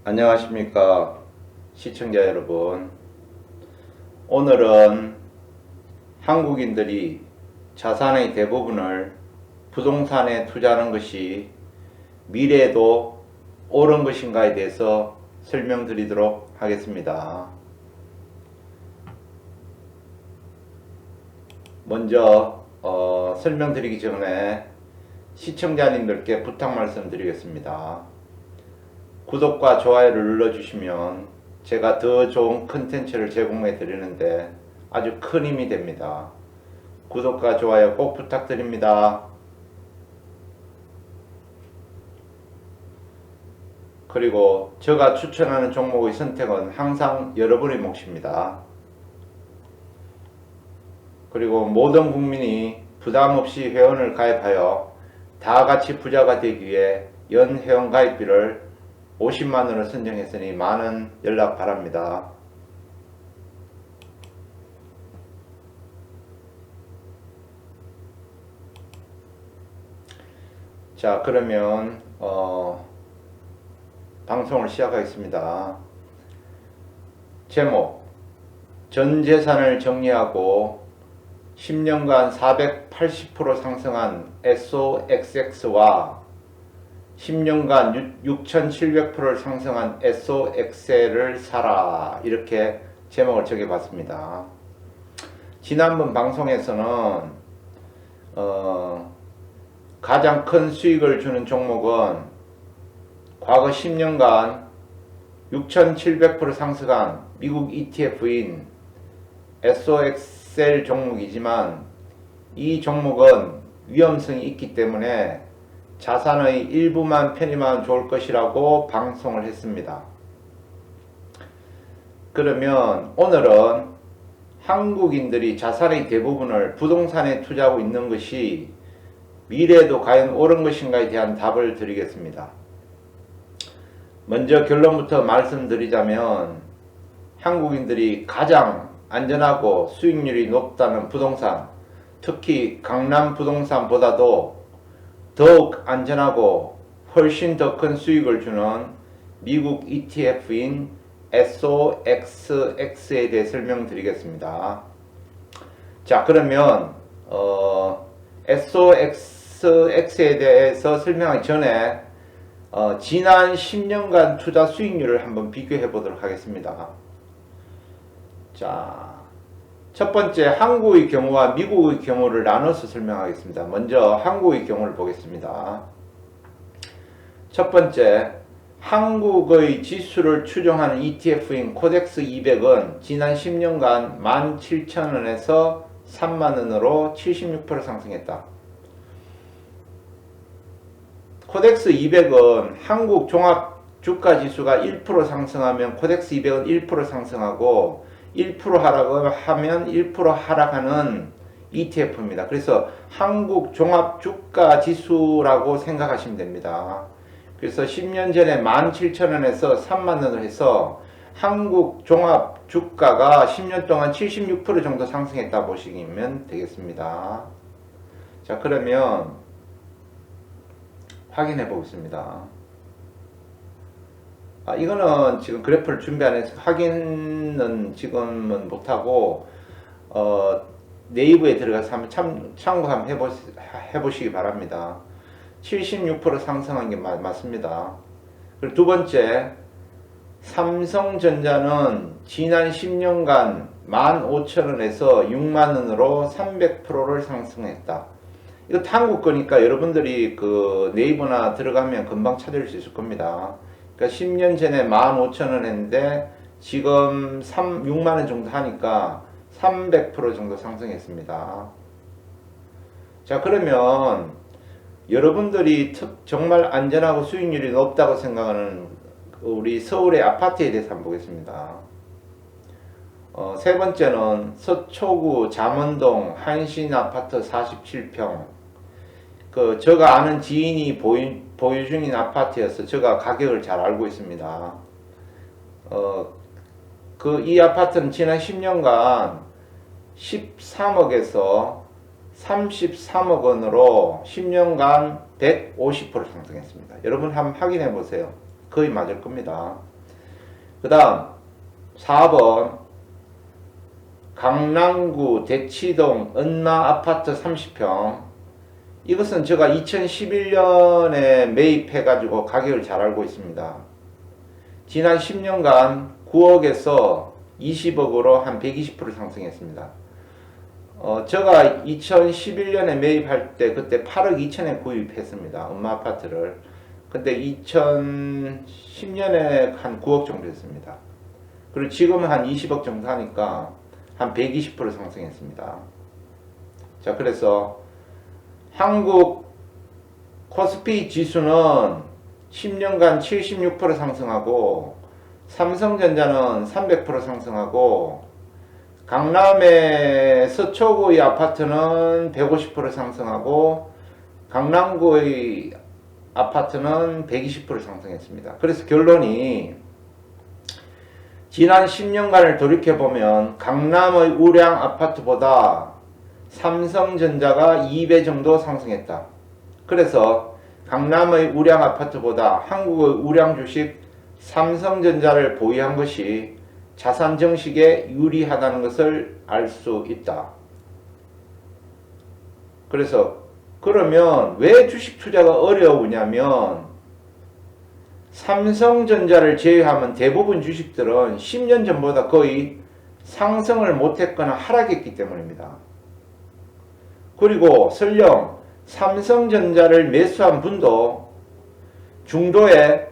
안녕하십니까 시청자 여러분. 오늘은 한국인들이 자산의 대부분을 부동산에 투자하는 것이 미래에도 옳은 것인가에 대해서 설명드리도록 하겠습니다. 먼저 설명드리기 전에 시청자님들께 부탁 말씀드리겠습니다. 구독과 좋아요를 눌러주시면 제가 더 좋은 컨텐츠를 제공해 드리는데 아주 큰 힘이 됩니다. 구독과 좋아요 꼭 부탁드립니다. 그리고 제가 추천하는 종목의 선택은 항상 여러분의 몫입니다. 그리고 모든 국민이 부담없이 회원을 가입하여 다 같이 부자가 되기 위해 연 회원 가입비를 50만원을 선정했으니 많은 연락 바랍니다. 자, 그러면 방송을 시작하겠습니다. 제목: 전 재산을 정리하고 10년간 480% 상승한 SOXX와 10년간 6700%를 상승한 SOXL을 사라, 이렇게 제목을 정해봤습니다. 지난번 방송에서는 가장 큰 수익을 주는 종목은 과거 10년간 6700% 상승한 미국 ETF인 SOXL 종목이지만 이 종목은 위험성이 있기 때문에 자산의 일부만 편입하면 좋을 것이라고 방송을 했습니다. 그러면 오늘은 한국인들이 자산의 대부분을 부동산에 투자하고 있는 것이 미래에도 과연 옳은 것인가에 대한 답을 드리겠습니다. 먼저 결론부터 말씀드리자면 한국인들이 가장 안전하고 수익률이 높다는 부동산, 특히 강남 부동산보다도 더욱 안전하고 훨씬 더 큰 수익을 주는 미국 ETF인 SOXX에 대해 설명드리겠습니다. 자, 그러면 SOXX에 대해서 설명하기 전에 지난 10년간 투자 수익률을 한번 비교해 보도록 하겠습니다. 자, 첫 번째 한국의 경우와 미국의 경우를 나눠서 설명하겠습니다. 먼저 한국의 경우를 보겠습니다. 첫 번째, 한국의 지수를 추종하는 ETF인 코덱스 200은 지난 10년간 17,000원에서 30,000원으로 76% 상승했다. 코덱스 200은 한국 종합 주가 지수가 1% 상승하면 코덱스 200은 1% 상승하고 1% 하락하면 1% 하락하는 ETF입니다. 그래서 한국 종합 주가 지수라고 생각하시면 됩니다. 그래서 10년 전에 17,000원에서 30,000원을 해서 한국 종합 주가가 10년 동안 76% 정도 상승했다 보시면 되겠습니다. 자, 그러면 확인해 보겠습니다. 이거는 지금 그래프를 준비 안 해서 확인은 지금은 못하고 네이버에 들어가서 한번 참고 한번 해보시기 바랍니다. 76% 상승한 게 맞습니다. 그리고 두 번째, 삼성전자는 지난 10년간 15,000원에서 60,000원으로 300%를 상승했다. 이거 한국 거니까 여러분들이 그 네이버나 들어가면 금방 찾을 수 있을 겁니다. 그러니까 10년 전에 15,000원 했는데 지금 6만원 정도 하니까 300% 정도 상승했습니다. 자, 그러면 여러분들이 정말 안전하고 수익률이 높다고 생각하는 우리 서울의 아파트에 대해서 한번 보겠습니다. 세 번째는 서초구 잠원동 한신아파트 47평. 제가 아는 지인이 보유 중인 아파트여서 제가 가격을 잘 알고 있습니다. 이 아파트는 지난 10년간 13억에서 33억 원으로 10년간 150% 상승했습니다. 여러분 한번 확인해 보세요. 거의 맞을 겁니다. 그 다음 4번 강남구 대치동 은마 아파트 30평. 이것은 제가 2011년에 매입해 가지고 가격을 잘 알고 있습니다. 지난 10년간 9억에서 20억으로 한 120% 상승했습니다. 제가 2011년에 매입할 때 그때 8억 2천에 구입했습니다. 엄마 아파트를. 근데 2010년에 한 9억 정도 했습니다. 그리고 지금은 한 20억 정도 하니까 한 120% 상승했습니다. 자, 그래서 한국 코스피 지수는 10년간 76% 상승하고 삼성전자는 300% 상승하고 강남의 서초구의 아파트는 150% 상승하고 강남구의 아파트는 120% 상승했습니다. 그래서 결론이 지난 10년간을 돌이켜보면 강남의 우량 아파트보다 삼성전자가 2배 정도 상승했다. 그래서 강남의 우량 아파트보다 한국의 우량 주식 삼성전자를 보유한 것이 자산 정식에 유리하다는 것을 알 수 있다. 그래서 그러면 왜 주식 투자가 어려우냐면 삼성전자를 제외하면 대부분 주식들은 10년 전보다 거의 상승을 못했거나 하락했기 때문입니다. 그리고 설령 삼성전자를 매수한 분도 중도에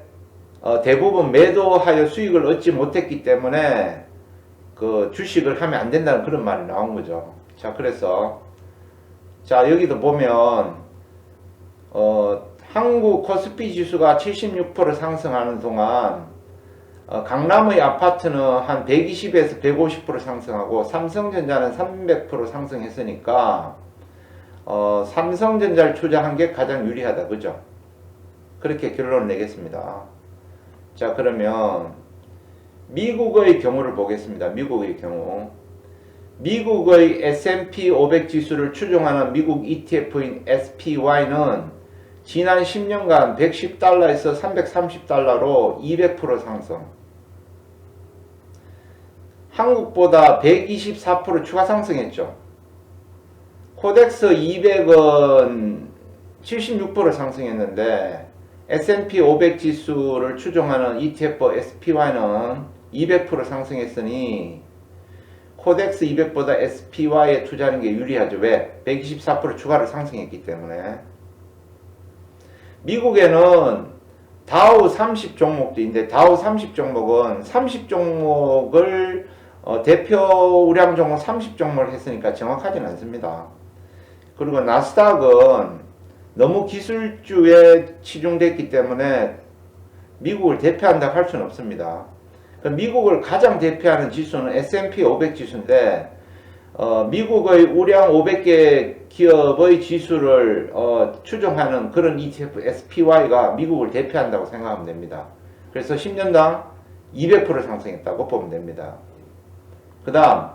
대부분 매도하여 수익을 얻지 못했기 때문에 그 주식을 하면 안 된다는 그런 말이 나온 거죠. 자, 그래서 자, 여기도 보면 한국 코스피 지수가 76% 상승하는 동안 강남의 아파트는 한 120에서 150% 상승하고 삼성전자는 300% 상승했으니까 삼성전자를 투자한 게 가장 유리하다. 그죠? 그렇게 결론을 내겠습니다. 자, 그러면 미국의 경우를 보겠습니다. 미국의 경우. 미국의 S&P 500 지수를 추종하는 미국 ETF인 SPY는 지난 10년간 110달러에서 330달러로 200% 상승. 한국보다 124% 추가 상승했죠. 코덱스 200은 76% 상승했는데 S&P 500 지수를 추종하는 ETF SPY는 200% 상승했으니 코덱스 200보다 SPY에 투자하는 게 유리하죠. 왜? 124% 추가로 상승했기 때문에. 미국에는 다우 30 종목도 있는데 다우 30 종목은 30 종목을 대표 우량 종목 30 종목을 했으니까 정확하지는 않습니다. 그리고 나스닥은 너무 기술주에 치중됐기 때문에 미국을 대표한다고 할 수는 없습니다. 미국을 가장 대표하는 지수는 S&P 500 지수인데 미국의 우량 500개 기업의 지수를 추종하는 그런 ETF SPY가 미국을 대표한다고 생각하면 됩니다. 그래서 10년당 200% 상승했다고 보면 됩니다. 그 다음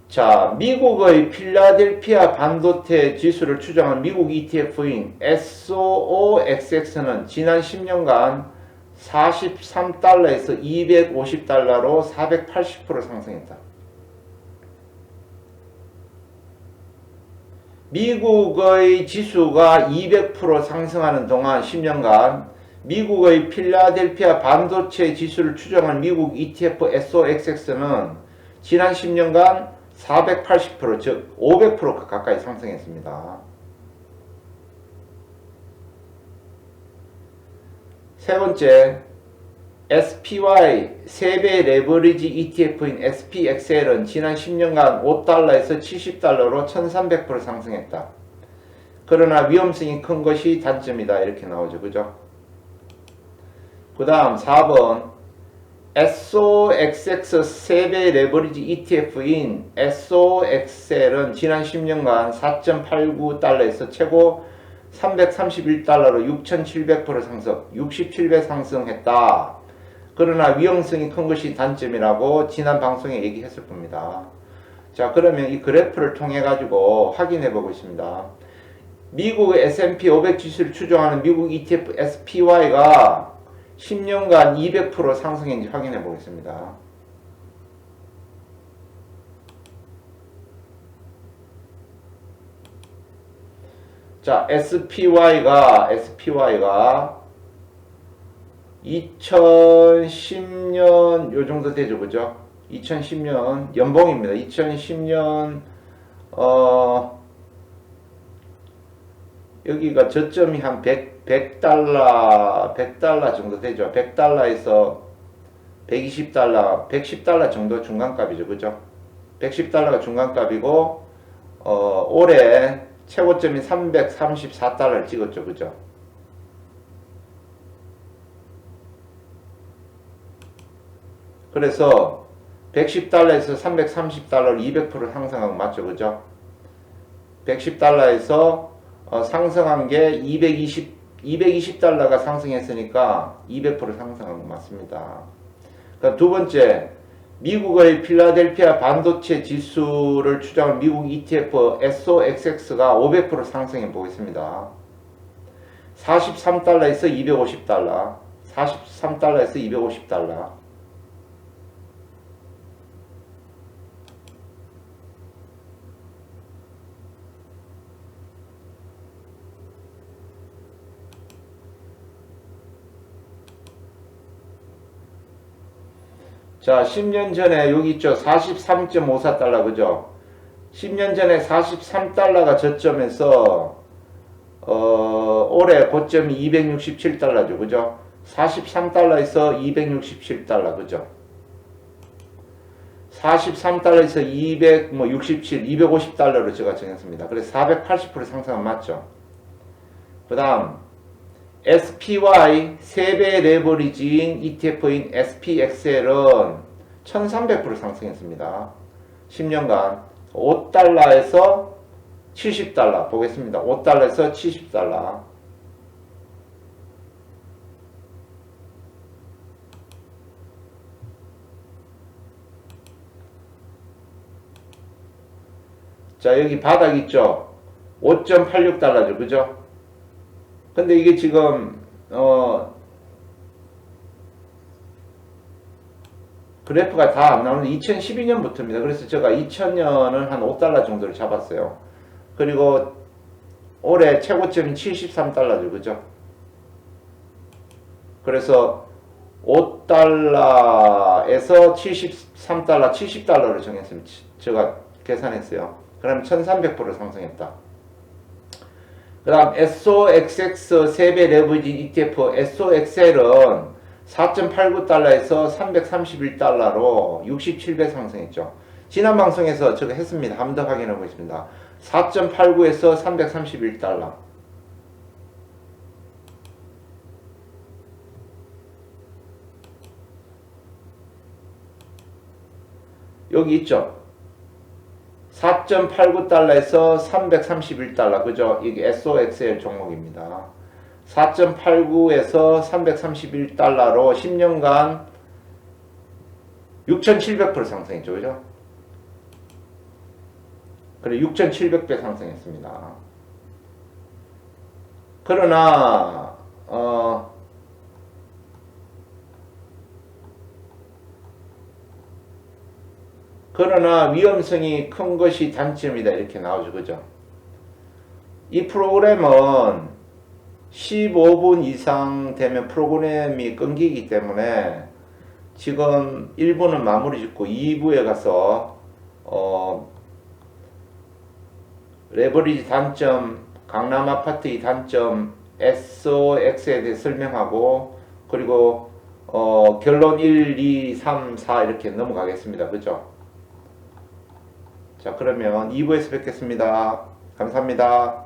자, 미국의 필라델피아 반도체 지수를 추정한 미국 ETF인 SOXX는 지난 10년간 43달러에서 250달러로 480% 상승했다. 미국의 지수가 200% 상승하는 동안 10년간 미국의 필라델피아 반도체 지수를 추정한 미국 ETF SOXX는 지난 10년간 480% 즉 500% 가까이 상승했습니다. 세 번째, SPY 세배 레버리지 ETF인 SPXL은 지난 10년간 5달러에서 70달러로 1300% 상승했다. 그러나 위험성이 큰 것이 단점이다. 이렇게 나오죠. 그죠? 그 다음 4번 SOXX 세배 레버리지 ETF인 SOXL은 지난 10년간 4.89달러에서 최고 331달러로 6700% 상승, 67배 상승했다. 그러나 위험성이 큰 것이 단점이라고 지난 방송에 얘기했을 겁니다. 자, 그러면 이 그래프를 통해 가지고 확인해 보고 있습니다. 미국의 S&P 500 지수를 추종하는 미국 ETF SPY가 10년간 200% 상승했는지 확인해 보겠습니다. 자, SPY가 2010년 요 정도 되죠, 그죠? 2010년 연봉입니다. 2010년 여기가 저점이 한 100달러 정도 되죠. 100달러에서 120달러, 110달러 정도 중간값이죠, 그죠? 110달러가 중간값이고 올해 최고점이 334달러를 찍었죠, 그죠? 그래서 110달러에서 330달러를 200% 상승한 거 맞죠, 그죠? 110달러에서 상승한 게 220달러가 상승했으니까 200% 상승한 거 맞습니다. 그러니까 두 번째, 미국의 필라델피아 반도체 지수를 추정한 미국 ETF SOXX가 500% 상승해 보겠습니다. 43달러에서 250달러, 43달러에서 250달러. 자, 10년 전에 여기 있죠. 43.54달러, 그죠? 10년 전에 43달러가 저점에서 올해 고점이 267달러죠, 그죠? 43달러에서 267달러, 그죠? 43달러에서 267, 250달러로 제가 정했습니다. 그래서 480% 상승은 맞죠? 그 다음 SPY 세배 레버리지인 ETF인 SPXL은 1300% 상승했습니다. 10년간 5달러에서 70달러 보겠습니다. 5달러에서 70달러. 자, 여기 바닥 있죠? 5.86달러죠, 그죠? 근데 이게 지금 그래프가 다 안 나오는데 2012년부터입니다. 그래서 제가 2000년은 한 5달러 정도를 잡았어요. 그리고 올해 최고점이 73달러죠, 그죠? 그래서 5달러에서 73달러, 70달러를 정했습니다. 제가 계산했어요. 그럼 1300% 상승했다. 그 다음 SOXX 세배 레버리지 ETF SOXL은 4.89달러에서 331달러로 67배 상승했죠. 지난 방송에서 제가 했습니다. 한 번 더 확인해 보겠습니다. 4.89에서 331달러. 여기 있죠. 4.89달러에서 331달러, 그죠? 이게 SOXL 종목입니다. 4.89에서 331달러로 10년간 6,700% 상승했죠, 그죠? 그래, 6,700배 상승했습니다. 그러나, 위험성이 큰 것이 단점이다. 이렇게 나오죠. 그죠? 이 프로그램은 15분 이상 되면 프로그램이 끊기기 때문에 지금 1부는 마무리 짓고 2부에 가서 레버리지 단점, 강남 아파트의 단점, SOX에 대해 설명하고 그리고 결론 1, 2, 3, 4 이렇게 넘어가겠습니다. 그죠? 자, 그러면 2부에서 뵙겠습니다. 감사합니다.